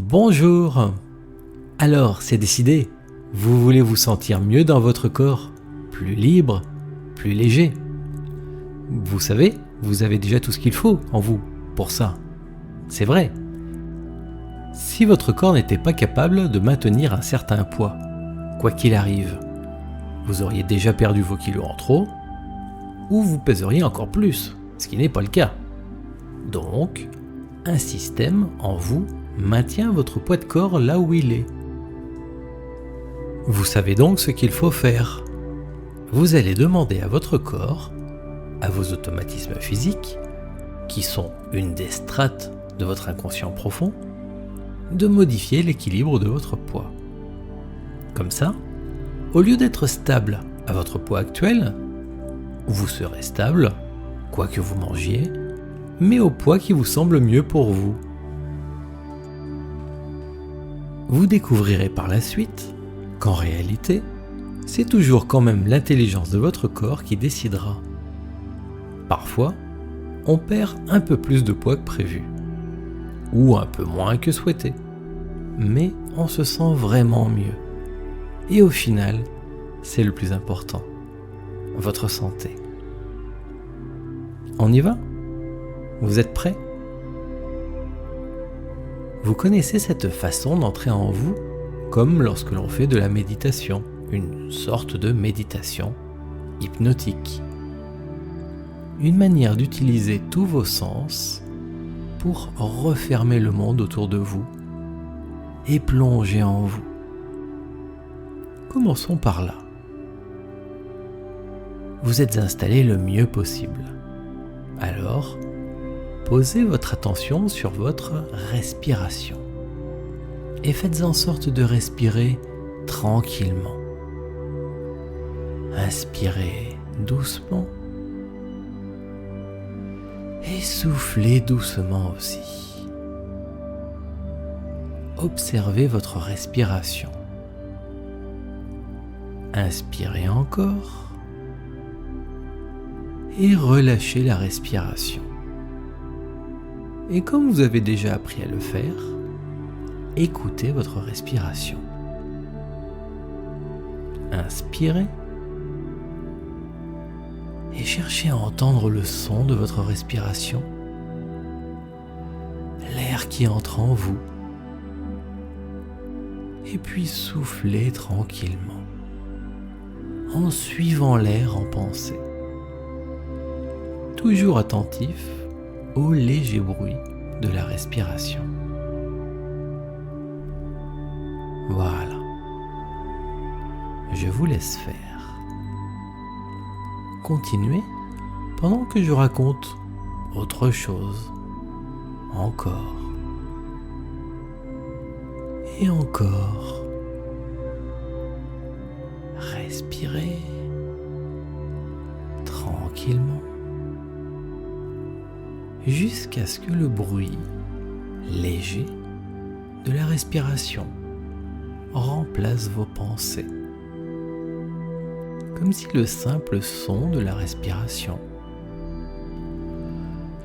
Bonjour. Alors, c'est décidé. Vous voulez vous sentir mieux dans votre corps, plus libre, plus léger. Vous savez, vous avez déjà tout ce qu'il faut en vous pour ça. C'est vrai. Si votre corps n'était pas capable de maintenir un certain poids, quoi qu'il arrive, vous auriez déjà perdu vos kilos en trop, ou vous pèseriez encore plus, ce qui n'est pas le cas. Donc, un système en vous maintient votre poids de corps là où il est. Vous savez donc ce qu'il faut faire. Vous allez demander à votre corps, à vos automatismes physiques, qui sont une des strates de votre inconscient profond, de modifier l'équilibre de votre poids. Comme ça, au lieu d'être stable à votre poids actuel, vous serez stable, quoi que vous mangiez, mais au poids qui vous semble mieux pour vous. Vous découvrirez par la suite qu'en réalité, c'est toujours quand même l'intelligence de votre corps qui décidera. Parfois, on perd un peu plus de poids que prévu, ou un peu moins que souhaité, mais on se sent vraiment mieux. Et au final, c'est le plus important, votre santé. On y va ? Vous êtes prêts ? Vous connaissez cette façon d'entrer en vous comme lorsque l'on fait de la méditation, une sorte de méditation hypnotique. Une manière d'utiliser tous vos sens pour refermer le monde autour de vous et plonger en vous. Commençons par là. Vous êtes installé le mieux possible. Alors, posez votre attention sur votre respiration et faites en sorte de respirer tranquillement. Inspirez doucement et soufflez doucement aussi. Observez votre respiration. Inspirez encore et relâchez la respiration. Et comme vous avez déjà appris à le faire, écoutez votre respiration. Inspirez et cherchez à entendre le son de votre respiration, l'air qui entre en vous, et puis soufflez tranquillement, en suivant l'air en pensée, toujours attentif au léger bruit de la respiration. Voilà. Je vous laisse faire. Continuez pendant que je raconte autre chose. Encore. Et encore. Respirez tranquillement jusqu'à ce que le bruit léger de la respiration remplace vos pensées. Comme si le simple son de la respiration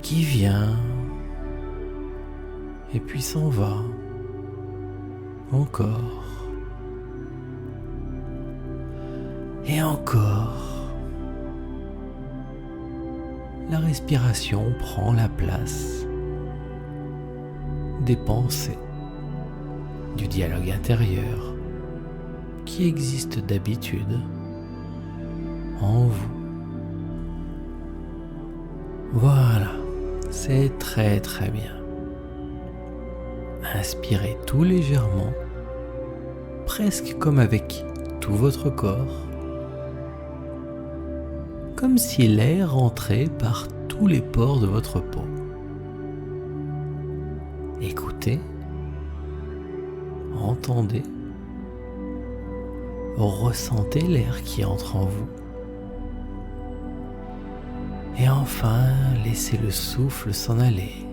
qui vient et puis s'en va encore et encore. La respiration prend la place des pensées, du dialogue intérieur qui existe d'habitude en vous. Voilà, c'est très très bien. Inspirez tout légèrement, presque comme avec tout votre corps, comme si l'air rentrait par tous les pores de votre peau. Écoutez, entendez, ressentez l'air qui entre en vous. Et enfin, laissez le souffle s'en aller,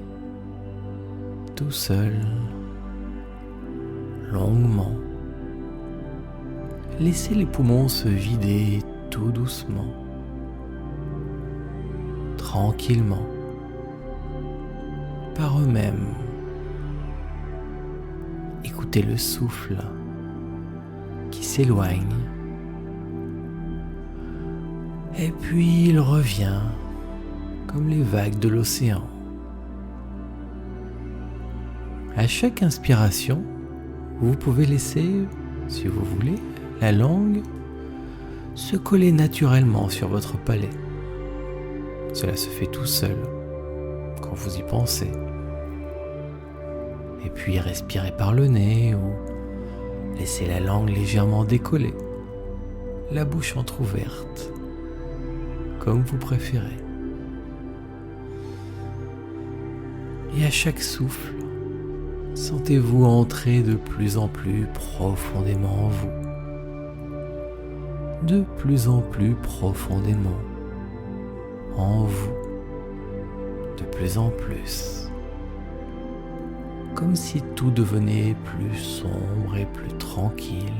tout seul, longuement. Laissez les poumons se vider tout doucement, tranquillement, par eux-mêmes. Écoutez le souffle qui s'éloigne. Et puis il revient comme les vagues de l'océan. À chaque inspiration, vous pouvez laisser, si vous voulez, la langue se coller naturellement sur votre palais. Cela se fait tout seul, quand vous y pensez. Et puis respirez par le nez ou laissez la langue légèrement décollée, la bouche entrouverte, comme vous préférez. Et à chaque souffle, sentez-vous entrer de plus en plus profondément en vous. De plus en plus profondément en vous. De plus en plus. Comme si tout devenait plus sombre et plus tranquille.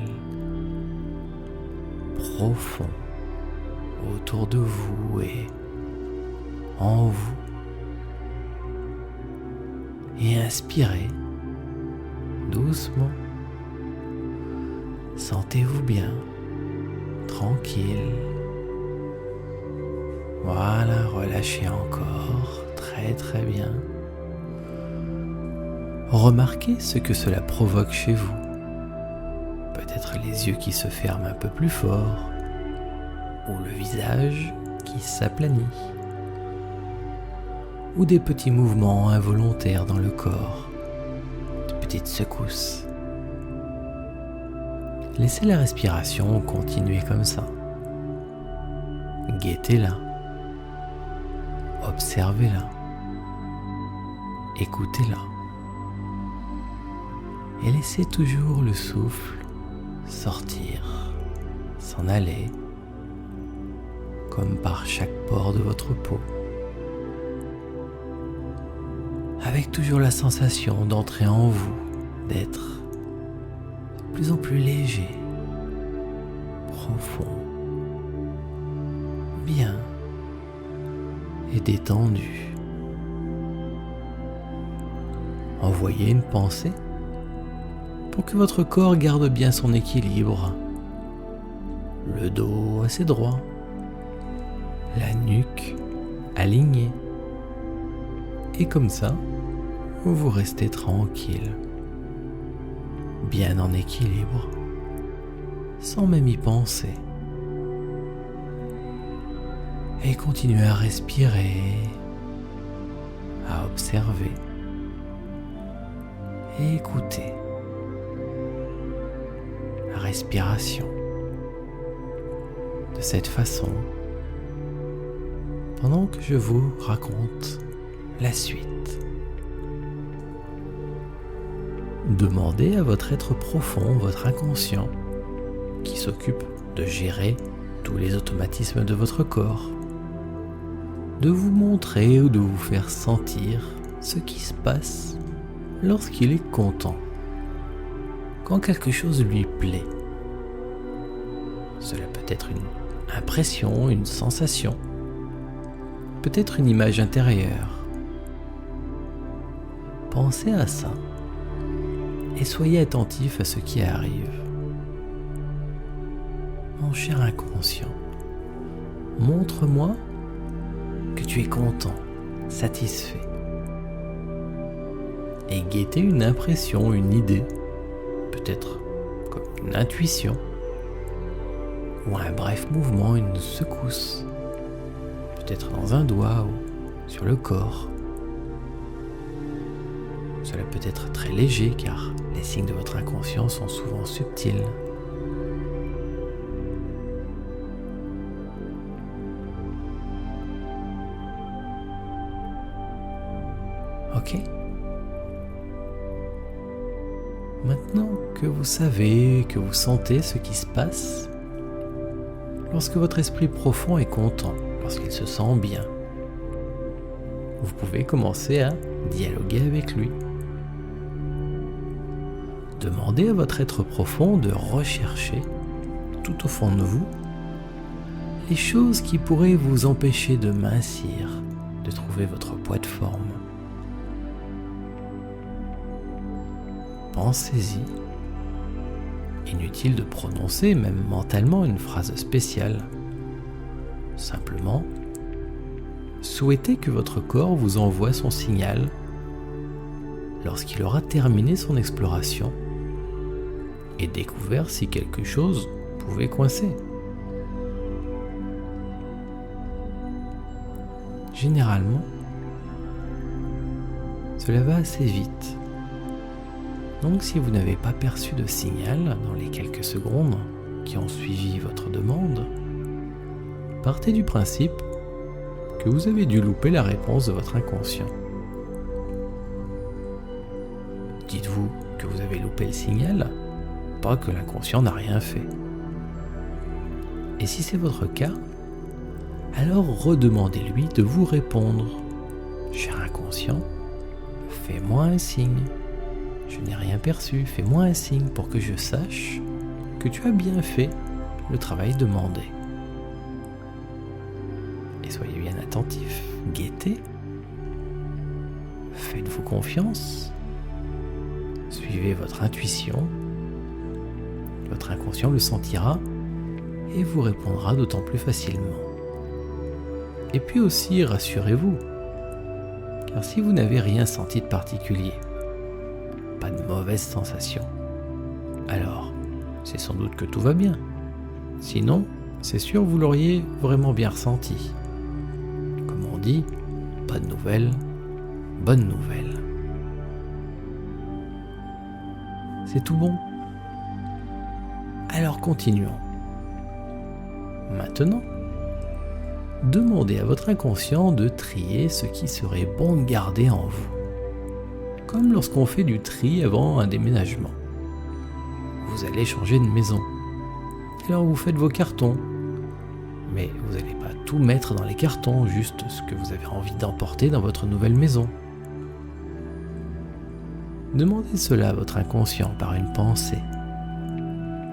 Profond autour de vous et en vous. Et inspirez doucement. Sentez-vous bien, tranquille. Voilà, relâchez encore, très très bien. Remarquez ce que cela provoque chez vous. Peut-être les yeux qui se ferment un peu plus fort, ou le visage qui s'aplanit, ou des petits mouvements involontaires dans le corps, de petites secousses. Laissez la respiration continuer comme ça. Guettez-la. Observez-la. Écoutez-la. Et laissez toujours le souffle sortir, s'en aller, comme par chaque pore de votre peau. Avec toujours la sensation d'entrer en vous, d'être de plus en plus léger, profond, bien et détendu. Envoyez une pensée pour que votre corps garde bien son équilibre. Le dos assez droit, la nuque alignée. Et comme ça, vous restez tranquille, bien en équilibre, sans même y penser. Et continuez à respirer, à observer et écouter la respiration de cette façon pendant que je vous raconte la suite. Demandez à votre être profond, votre inconscient, qui s'occupe de gérer tous les automatismes de votre corps, de vous montrer ou de vous faire sentir ce qui se passe lorsqu'il est content, quand quelque chose lui plaît. Cela peut être une impression, une sensation, peut-être une image intérieure. Pensez à ça et soyez attentif à ce qui arrive. Mon cher inconscient, montre-moi que tu es content, satisfait. Et guettez une impression, une idée, peut-être comme une intuition, ou un bref mouvement, une secousse, peut-être dans un doigt ou sur le corps. Cela peut être très léger car les signes de votre inconscient sont souvent subtils. Ok? Maintenant que vous savez, que vous sentez ce qui se passe, lorsque votre esprit profond est content, lorsqu'il se sent bien, vous pouvez commencer à dialoguer avec lui. Demandez à votre être profond de rechercher, tout au fond de vous, les choses qui pourraient vous empêcher de mincir, de trouver votre poids de forme. pensez-y. Inutile de prononcer, même mentalement, une phrase spéciale. Simplement, souhaitez que votre corps vous envoie son signal lorsqu'il aura terminé son exploration et découvert si quelque chose pouvait coincer. Généralement, cela va assez vite. Donc si vous n'avez pas perçu de signal dans les quelques secondes qui ont suivi votre demande, partez du principe que vous avez dû louper la réponse de votre inconscient. Dites-vous que vous avez loupé le signal, pas que l'inconscient n'a rien fait. Et si c'est votre cas, alors redemandez-lui de vous répondre. Cher inconscient, fais-moi un signe. Je n'ai rien perçu, fais-moi un signe pour que je sache que tu as bien fait le travail demandé. Et soyez bien attentif, guettez, faites-vous confiance, suivez votre intuition, votre inconscient le sentira et vous répondra d'autant plus facilement. Et puis aussi, rassurez-vous, car si vous n'avez rien senti de particulier, pas de mauvaise sensation, alors c'est sans doute que tout va bien. Sinon, c'est sûr vous l'auriez vraiment bien ressenti. Comme on dit, pas de nouvelles, bonne nouvelle. C'est tout bon. Alors continuons. Maintenant, demandez à votre inconscient de trier ce qui serait bon de garder en vous. Comme lorsqu'on fait du tri avant un déménagement. Vous allez changer de maison. Alors vous faites vos cartons. Mais vous n'allez pas tout mettre dans les cartons, juste ce que vous avez envie d'emporter dans votre nouvelle maison. Demandez cela à votre inconscient par une pensée.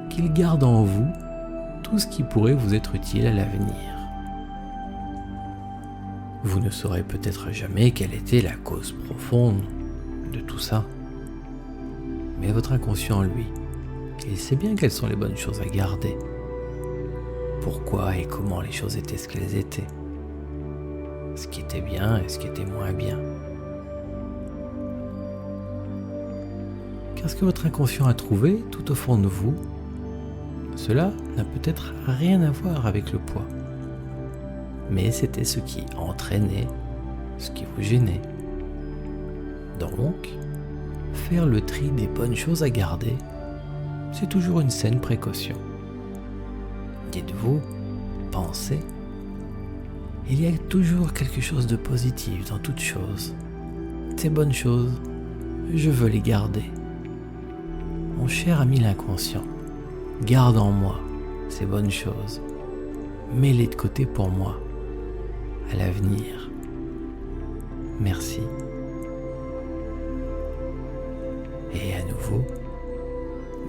Qu'il garde en vous tout ce qui pourrait vous être utile à l'avenir. Vous ne saurez peut-être jamais quelle était la cause profonde de tout ça. Mais votre inconscient, lui, il sait bien quelles sont les bonnes choses à garder. Pourquoi et comment les choses étaient ce qu'elles étaient. Ce qui était bien et ce qui était moins bien. Car ce que votre inconscient a trouvé tout au fond de vous, cela n'a peut-être rien à voir avec le poids. Mais c'était ce qui entraînait, ce qui vous gênait. Donc, faire le tri des bonnes choses à garder, c'est toujours une saine précaution. Dites-vous, pensez, il y a toujours quelque chose de positif dans toute chose. Ces bonnes choses, je veux les garder. Mon cher ami l'inconscient, garde en moi ces bonnes choses. Mets-les de côté pour moi, à l'avenir. Merci. Et à nouveau,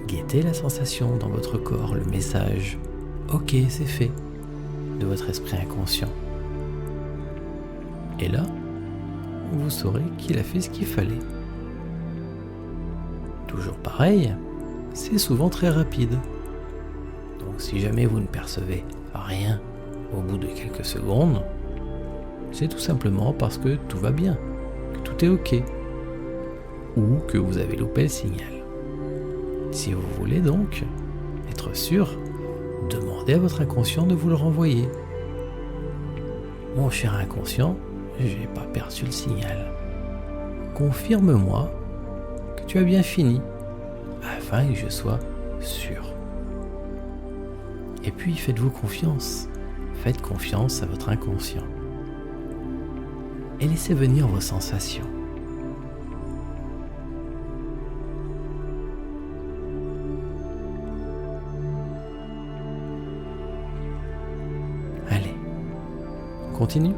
guettez la sensation dans votre corps, le message « Ok, c'est fait » de votre esprit inconscient. Et là, vous saurez qu'il a fait ce qu'il fallait. Toujours pareil, c'est souvent très rapide. Donc si jamais vous ne percevez rien au bout de quelques secondes, c'est tout simplement parce que tout va bien, que tout est ok, ou que vous avez loupé le signal. Si vous voulez donc être sûr, demandez à votre inconscient de vous le renvoyer. Mon cher inconscient, j'ai pas perçu le signal. Confirme-moi que tu as bien fini, afin que je sois sûr. Et puis faites-vous confiance. Faites confiance à votre inconscient. Et laissez venir vos sensations. Allez, on continue.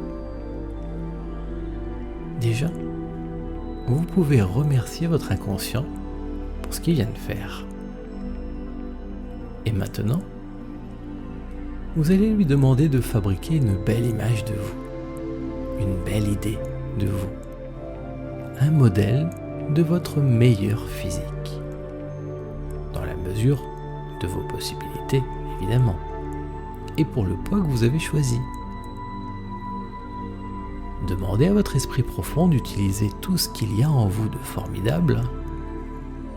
Déjà, vous pouvez remercier votre inconscient pour ce qu'il vient de faire. Et maintenant, vous allez lui demander de fabriquer une belle image de vous, une belle idée de vous, un modèle de votre meilleur physique. mesure de vos possibilités, évidemment, et pour le poids que vous avez choisi. Demandez à votre esprit profond d'utiliser tout ce qu'il y a en vous de formidable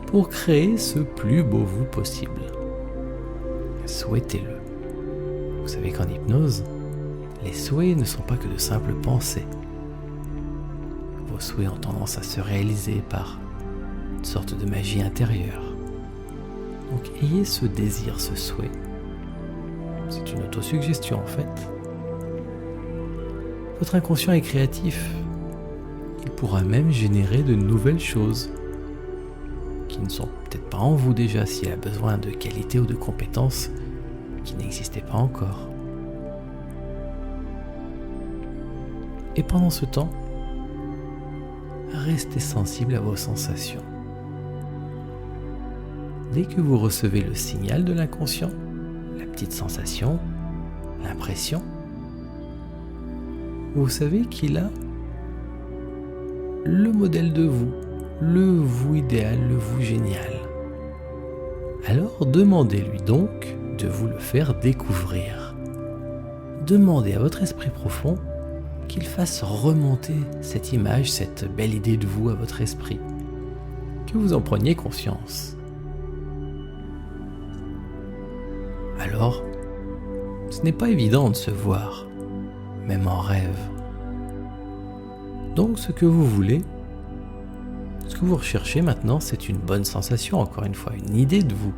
pour créer ce plus beau vous possible. Souhaitez-le. Vous savez qu'en hypnose, les souhaits ne sont pas que de simples pensées. Vos souhaits ont tendance à se réaliser par une sorte de magie intérieure. Donc ayez ce désir, ce souhait. C'est une autosuggestion en fait. Votre inconscient est créatif. Il pourra même générer de nouvelles choses qui ne sont peut-être pas en vous déjà s'il a besoin de qualités ou de compétences qui n'existaient pas encore. Et pendant ce temps, restez sensible à vos sensations. Dès que vous recevez le signal de l'inconscient, la petite sensation, l'impression, vous savez qu'il a le modèle de vous, le vous idéal, le vous génial. Alors demandez-lui donc de vous le faire découvrir. Demandez à votre esprit profond qu'il fasse remonter cette image, cette belle idée de vous à votre esprit, que vous en preniez conscience. Alors, ce n'est pas évident de se voir, même en rêve. Donc ce que vous voulez, ce que vous recherchez maintenant, c'est une bonne sensation, encore une fois, une idée de vous,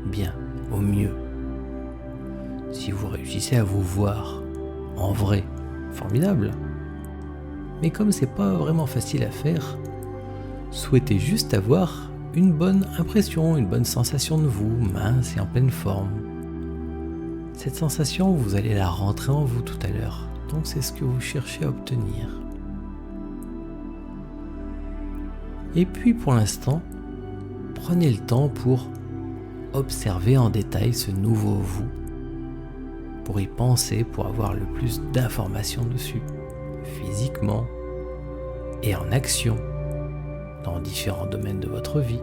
bien, au mieux. Si vous réussissez à vous voir en vrai, formidable. Mais comme c'est pas vraiment facile à faire, souhaitez juste avoir une bonne impression, une bonne sensation de vous, mince et en pleine forme. Cette sensation, vous allez la rentrer en vous tout à l'heure. Donc c'est ce que vous cherchez à obtenir. Et puis pour l'instant, prenez le temps pour observer en détail ce nouveau vous, pour y penser, pour avoir le plus d'informations dessus, physiquement et en action, dans différents domaines de votre vie.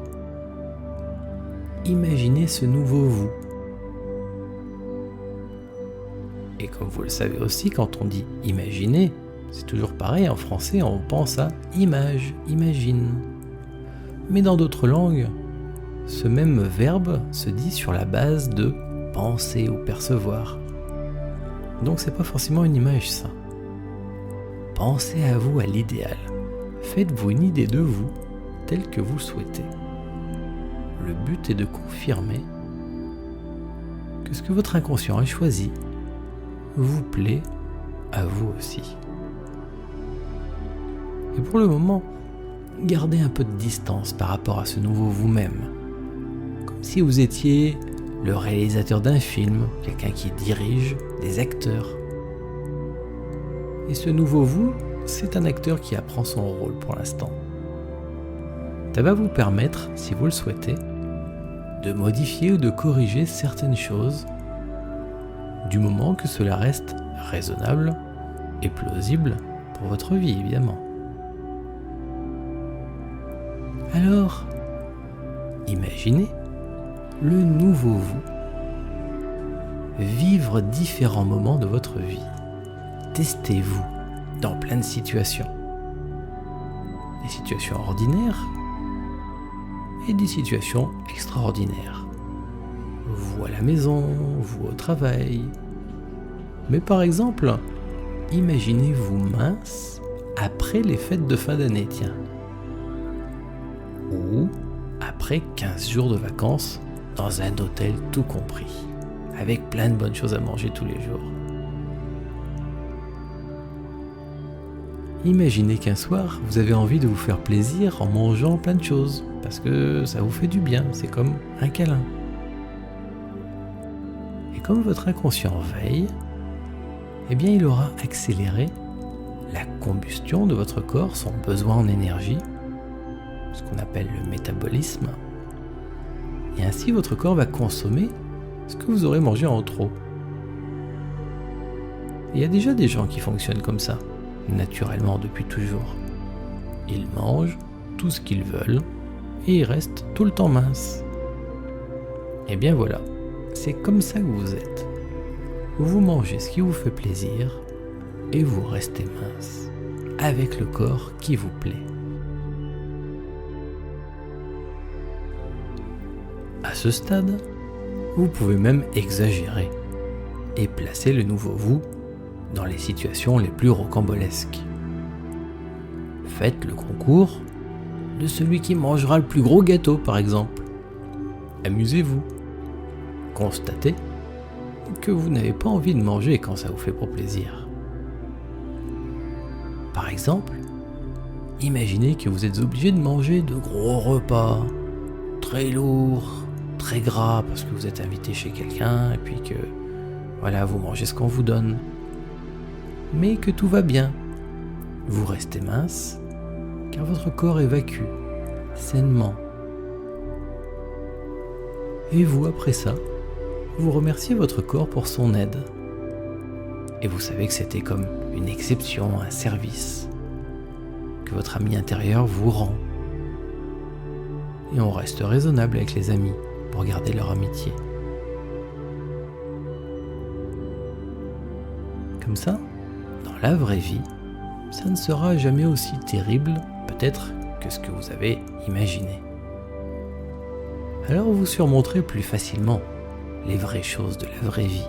Imaginez ce nouveau vous. Et comme vous le savez aussi, quand on dit imaginer, c'est toujours pareil, en français on pense à image, imagine. Mais dans d'autres langues, ce même verbe se dit sur la base de penser ou percevoir. Donc c'est pas forcément une image ça. Pensez à vous à l'idéal. Faites-vous une idée de vous telle que vous le souhaitez. Le but est de confirmer que ce que votre inconscient a choisi vous plaît à vous aussi. Et pour le moment, gardez un peu de distance par rapport à ce nouveau vous-même. Comme si vous étiez le réalisateur d'un film, quelqu'un qui dirige des acteurs. Et ce nouveau vous, c'est un acteur qui apprend son rôle pour l'instant. Ça va vous permettre, si vous le souhaitez, de modifier ou de corriger certaines choses du moment que cela reste raisonnable et plausible pour votre vie, évidemment. Alors, imaginez le nouveau vous vivre différents moments de votre vie. Testez-vous dans plein de situations. Des situations ordinaires et des situations extraordinaires. Vous à la maison, vous au travail. Mais par exemple, imaginez-vous mince après les fêtes de fin d'année, tiens. Ou après 15 jours de vacances dans un hôtel tout compris, avec plein de bonnes choses à manger tous les jours. Imaginez qu'un soir, vous avez envie de vous faire plaisir en mangeant plein de choses, parce que ça vous fait du bien, c'est comme un câlin. Et comme votre inconscient veille, eh bien il aura accéléré la combustion de votre corps, son besoin en énergie, ce qu'on appelle le métabolisme, et ainsi votre corps va consommer ce que vous aurez mangé en trop. Il y a déjà des gens qui fonctionnent comme ça, naturellement depuis toujours. Ils mangent tout ce qu'ils veulent et ils restent tout le temps minces. Eh bien voilà, c'est comme ça que vous êtes. Vous mangez ce qui vous fait plaisir et vous restez mince, avec le corps qui vous plaît. À ce stade, vous pouvez même exagérer et placer le nouveau vous dans les situations les plus rocambolesques. Faites le concours de celui qui mangera le plus gros gâteau, par exemple. Amusez-vous. Constatez que vous n'avez pas envie de manger quand ça vous fait pour plaisir. Par exemple, imaginez que vous êtes obligé de manger de gros repas, très lourds, très gras, parce que vous êtes invité chez quelqu'un, et puis que, voilà, vous mangez ce qu'on vous donne. Mais que tout va bien. Vous restez mince, car votre corps évacue sainement. Et vous, après ça, vous remerciez votre corps pour son aide. Et vous savez que c'était comme une exception, un service que votre ami intérieur vous rend. Et on reste raisonnable avec les amis pour garder leur amitié. Comme ça, dans la vraie vie, ça ne sera jamais aussi terrible, peut-être, que ce que vous avez imaginé. Alors vous surmonterez plus facilement les vraies choses de la vraie vie.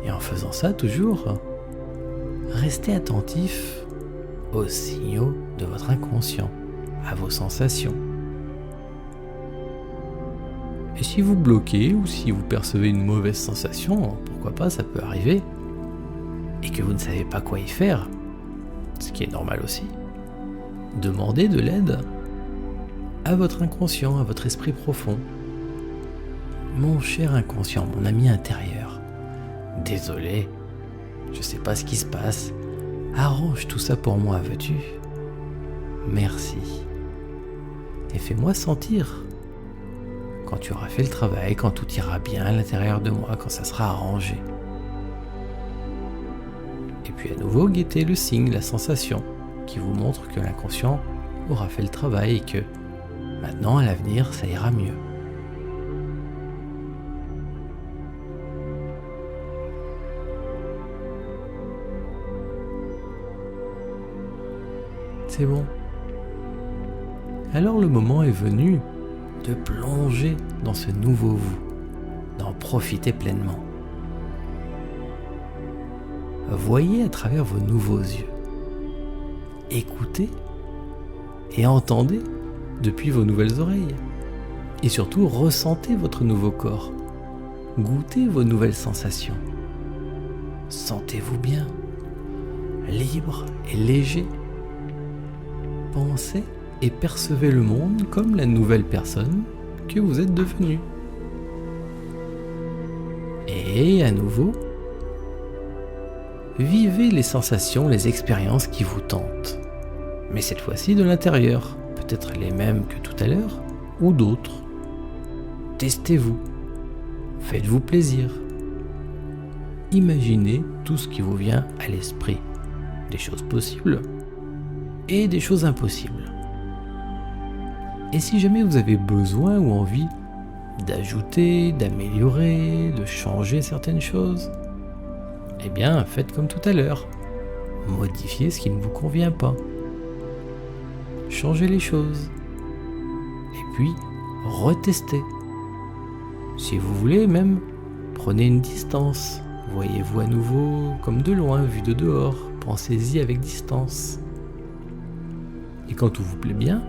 Et en faisant ça, toujours, restez attentif aux signaux de votre inconscient, à vos sensations. Et si vous bloquez ou si vous percevez une mauvaise sensation, pourquoi pas, ça peut arriver, et que vous ne savez pas quoi y faire, ce qui est normal aussi, demandez de l'aide à votre inconscient, à votre esprit profond. Mon cher inconscient, mon ami intérieur, désolé, je sais pas ce qui se passe, arrange tout ça pour moi, veux-tu ? Merci. Et fais-moi sentir quand tu auras fait le travail, quand tout ira bien à l'intérieur de moi, quand ça sera arrangé. Et puis à nouveau, guettez le signe, la sensation, qui vous montre que l'inconscient aura fait le travail et que maintenant, à l'avenir, ça ira mieux. C'est bon. Alors le moment est venu de plonger dans ce nouveau vous, d'en profiter pleinement. Voyez à travers vos nouveaux yeux. Écoutez et entendez depuis vos nouvelles oreilles. Et surtout, ressentez votre nouveau corps. Goûtez vos nouvelles sensations. Sentez-vous bien, libre et léger. Pensez et percevez le monde comme la nouvelle personne que vous êtes devenue. Et à nouveau, vivez les sensations, les expériences qui vous tentent. Mais cette fois-ci de l'intérieur, peut-être les mêmes que tout à l'heure, ou d'autres. Testez-vous. Faites-vous plaisir. Imaginez tout ce qui vous vient à l'esprit. Des choses possibles et des choses impossibles. Et si jamais vous avez besoin ou envie d'ajouter, d'améliorer, de changer certaines choses, eh bien faites comme tout à l'heure. Modifiez ce qui ne vous convient pas. Changez les choses. Et puis, retestez. Si vous voulez même, prenez une distance. Voyez-vous à nouveau comme de loin, vu de dehors. Pensez-y avec distance. Et quand tout vous plaît bien,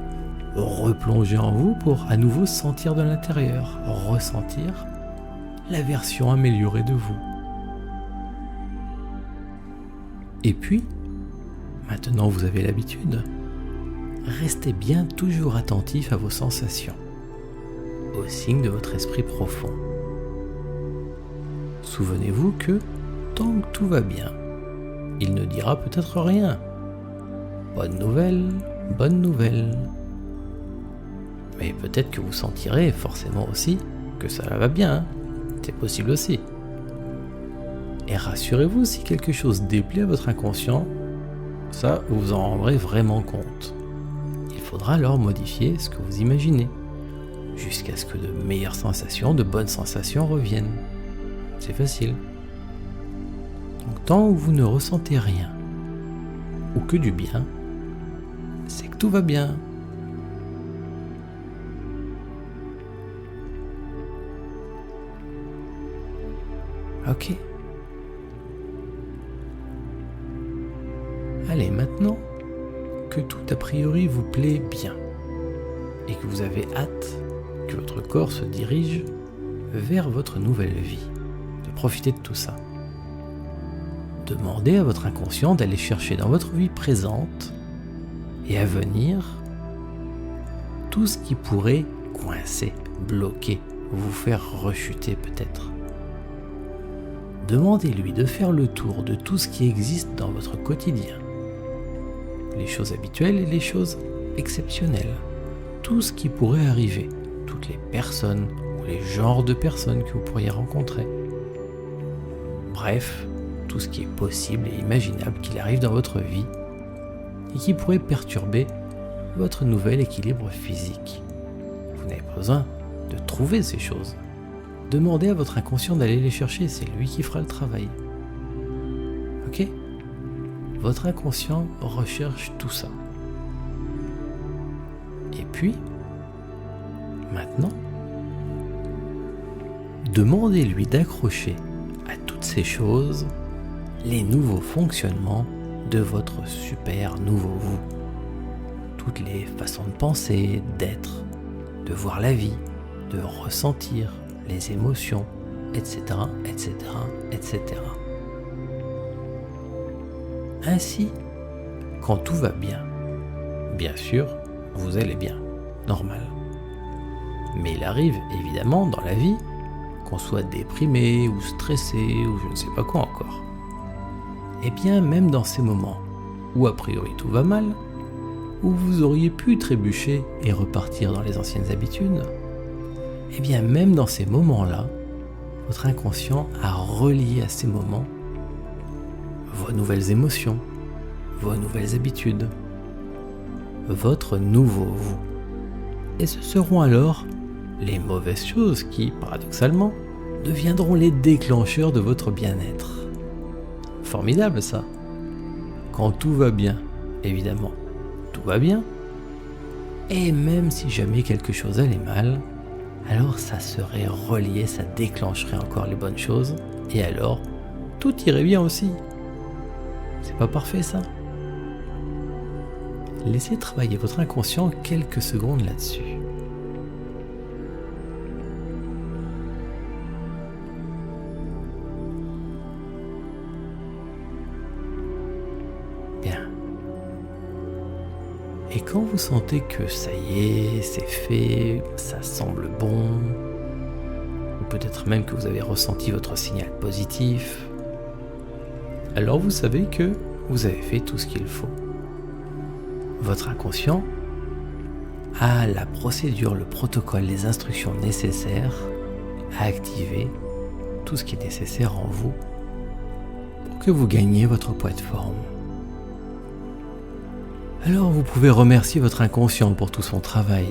replongez en vous pour à nouveau sentir de l'intérieur, ressentir la version améliorée de vous. Et puis, maintenant vous avez l'habitude, restez bien toujours attentif à vos sensations, aux signes de votre esprit profond. Souvenez-vous que, tant que tout va bien, il ne dira peut-être rien. Bonne nouvelle, bonne nouvelle. Mais peut-être que vous sentirez forcément aussi que ça va bien, hein. C'est possible aussi. Et rassurez-vous, si quelque chose déplaît à votre inconscient, ça vous en rendrez vraiment compte. Il faudra alors modifier ce que vous imaginez, jusqu'à ce que de meilleures sensations, de bonnes sensations reviennent. C'est facile. Donc tant que vous ne ressentez rien, ou que du bien, c'est que tout va bien. Ok. Allez, maintenant que tout a priori vous plaît bien et que vous avez hâte que votre corps se dirige vers votre nouvelle vie, de profiter de tout ça, demandez à votre inconscient d'aller chercher dans votre vie présente et à venir tout ce qui pourrait coincer, bloquer, vous faire rechuter peut-être. Demandez-lui de faire le tour de tout ce qui existe dans votre quotidien. Les choses habituelles et les choses exceptionnelles. Tout ce qui pourrait arriver. Toutes les personnes ou les genres de personnes que vous pourriez rencontrer. Bref, tout ce qui est possible et imaginable qu'il arrive dans votre vie et qui pourrait perturber votre nouvel équilibre physique. Vous n'avez pas besoin de trouver ces choses. Demandez à votre inconscient d'aller les chercher, c'est lui qui fera le travail. Ok ? Votre inconscient recherche tout ça. Et puis, maintenant, demandez-lui d'accrocher à toutes ces choses les nouveaux fonctionnements de votre super nouveau vous. Toutes les façons de penser, d'être, de voir la vie, de ressentir les émotions, etc., etc., etc. Ainsi, quand tout va bien sûr, vous allez bien, normal. Mais il arrive évidemment dans la vie qu'on soit déprimé ou stressé ou je ne sais pas quoi encore. Et bien même dans ces moments où a priori tout va mal, où vous auriez pu trébucher et repartir dans les anciennes habitudes, et bien même dans ces moments-là, votre inconscient a relié à ces moments vos nouvelles émotions, vos nouvelles habitudes, votre nouveau vous. Et ce seront alors les mauvaises choses qui, paradoxalement, deviendront les déclencheurs de votre bien-être. Formidable ça. Quand tout va bien, évidemment, tout va bien. Et même si jamais quelque chose allait mal, alors ça serait relié, ça déclencherait encore les bonnes choses, et alors tout irait bien aussi. C'est pas parfait ça? Laissez travailler votre inconscient quelques secondes là-dessus. Bien. Et quand vous sentez que ça y est, c'est fait, ça semble bon, ou peut-être même que vous avez ressenti votre signal positif, alors vous savez que vous avez fait tout ce qu'il faut. Votre inconscient a la procédure, le protocole, les instructions nécessaires à activer tout ce qui est nécessaire en vous pour que vous gagniez votre poids de forme. Alors vous pouvez remercier votre inconscient pour tout son travail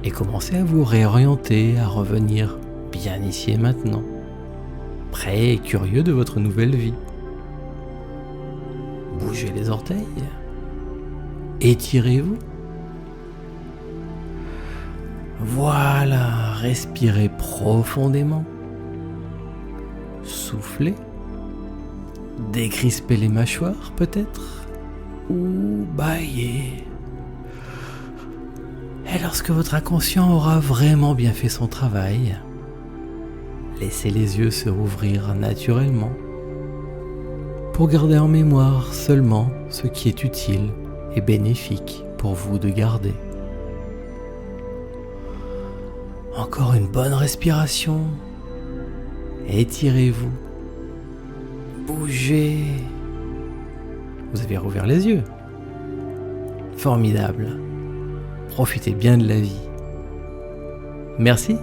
et commencer à vous réorienter, à revenir bien ici et maintenant, prêt et curieux de votre nouvelle vie. Bougez les orteils, étirez-vous. Voilà, respirez profondément. Soufflez. Décrispez les mâchoires peut-être. Ou bâillez. Et lorsque votre inconscient aura vraiment bien fait son travail, laissez les yeux se rouvrir naturellement pour garder en mémoire seulement ce qui est utile et bénéfique pour vous de garder. Encore une bonne respiration. Étirez-vous. Bougez. Vous avez rouvert les yeux. Formidable. Profitez bien de la vie. Merci